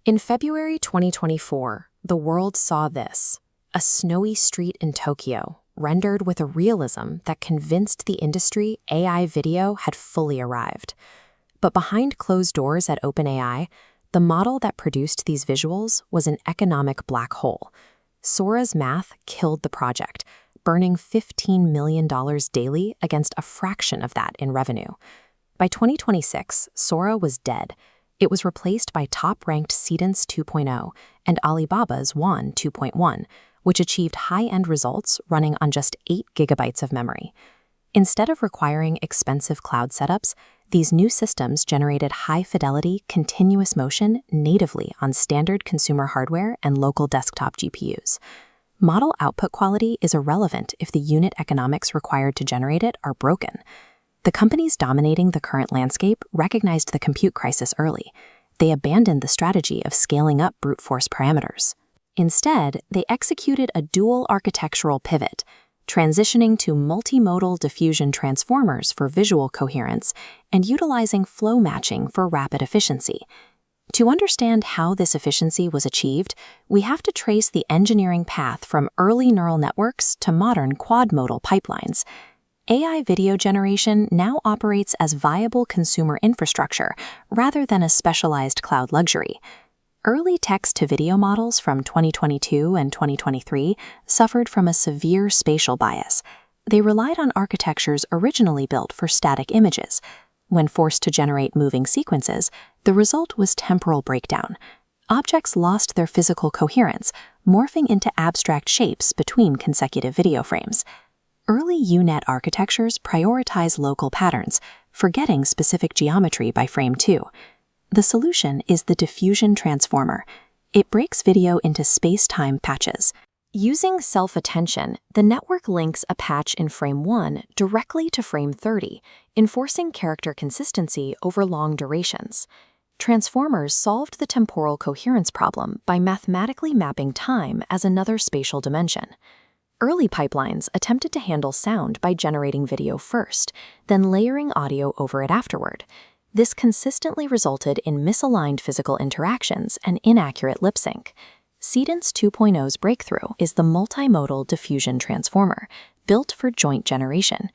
In February 2024, the world saw this: a snowy street in Tokyo, rendered with a realism that convinced the industry AI video had fully arrived. But behind closed doors at OpenAI, the model that produced these visuals was an economic black hole. Sora's math killed the project, burning $15 million daily against a fraction of that in revenue. By 2026, Sora was dead. It was replaced by top-ranked Seedance 2.0 and Alibaba's Wan 2.1, which achieved high-end results running on just 8 gigabytes of memory. Instead of requiring expensive cloud setups, these new systems generated high-fidelity, continuous motion natively on standard consumer hardware and local desktop GPUs. Model output quality is irrelevant if the unit economics required to generate it are broken. The companies dominating the current landscape recognized the compute crisis early. They abandoned the strategy of scaling up brute force parameters. Instead, they executed a dual architectural pivot, transitioning to multi-modal diffusion transformers for visual coherence and utilizing flow matching for rapid efficiency. To understand how this efficiency was achieved, we have to trace the engineering path from early neural networks to modern quad-modal pipelines. AI video generation now operates as viable consumer infrastructure rather than a specialized cloud luxury. Early text-to-video models from 2022 and 2023 suffered from a severe spatial bias. They relied on architectures originally built for static images. When forced to generate moving sequences, the result was temporal breakdown. Objects lost their physical coherence, morphing into abstract shapes between consecutive video frames. Early UNet architectures prioritize local patterns, forgetting specific geometry by frame 2. The solution is the diffusion transformer. It breaks video into space-time patches. Using self-attention, the network links a patch in frame 1 directly to frame 30, enforcing character consistency over long durations. Transformers solved the temporal coherence problem by mathematically mapping time as another spatial dimension. Early pipelines attempted to handle sound by generating video first, then layering audio over it afterward. This consistently resulted in misaligned physical interactions and inaccurate lip sync. Seedance 2.0's breakthrough is the multi-modal diffusion transformer, built for joint generation.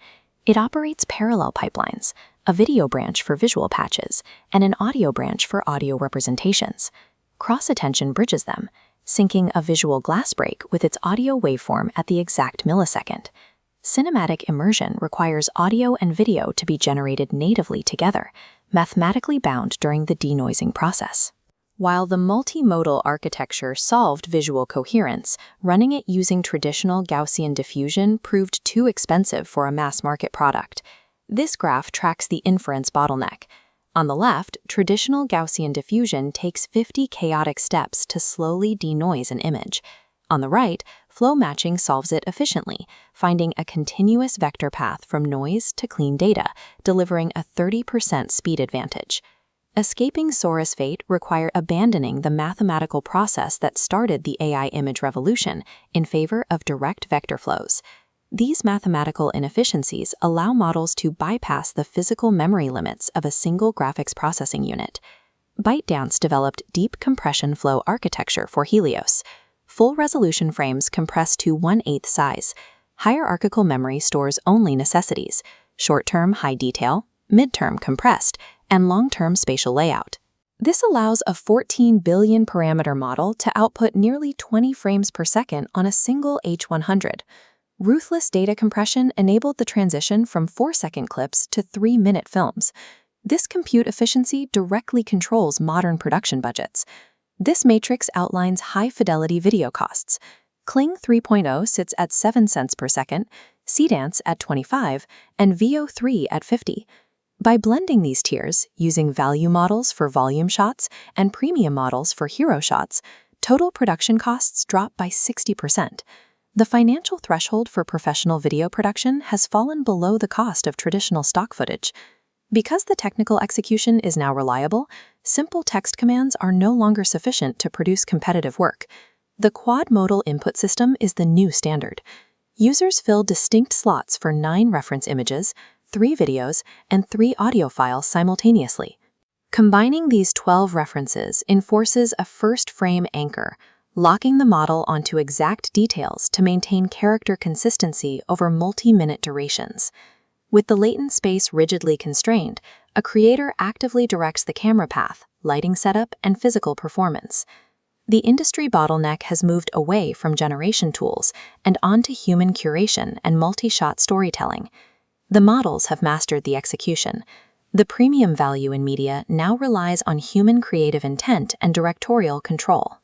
It operates parallel pipelines, a video branch for visual patches, and an audio branch for audio representations. Cross-attention bridges them, syncing a visual glass break with its audio waveform at the exact millisecond. Cinematic immersion requires audio and video to be generated natively together, mathematically bound during the denoising process. While the multimodal architecture solved visual coherence, running it using traditional Gaussian diffusion proved too expensive for a mass-market product. This graph tracks the inference bottleneck. On the left, traditional Gaussian diffusion takes 50 chaotic steps to slowly denoise an image. On the right, flow matching solves it efficiently, finding a continuous vector path from noise to clean data, delivering a 30% speed advantage. Escaping Sora's fate required abandoning the mathematical process that started the AI image revolution in favor of direct vector flows. These mathematical inefficiencies allow models to bypass the physical memory limits of a single graphics processing unit. ByteDance developed deep compression flow architecture for Helios. Full-resolution frames compress to 1/8 size. Hierarchical memory stores only necessities: short-term high detail, mid-term compressed, and long-term spatial layout. This allows a 14 billion parameter model to output nearly 20 frames per second on a single H100. Ruthless data compression enabled the transition from 4-second clips to 3-minute films. This compute efficiency directly controls modern production budgets. This matrix outlines high-fidelity video costs. Kling 3.0 sits at 7 cents per second, Seedance at 25, and Veo 3 at 50. By blending these tiers, using value models for volume shots and premium models for hero shots, total production costs drop by 60%. The financial threshold for professional video production has fallen below the cost of traditional stock footage. Because the technical execution is now reliable, simple text commands are no longer sufficient to produce competitive work. The quad-modal input system is the new standard. Users fill distinct slots for 9 reference images, 3 videos, and 3 audio files simultaneously. Combining these 12 references enforces a first-frame anchor, locking the model onto exact details to maintain character consistency over multi-minute durations. With the latent space rigidly constrained, a creator actively directs the camera path, lighting setup, and physical performance. The industry bottleneck has moved away from generation tools and onto human curation and multi-shot storytelling. The models have mastered the execution. The premium value in media now relies on human creative intent and directorial control.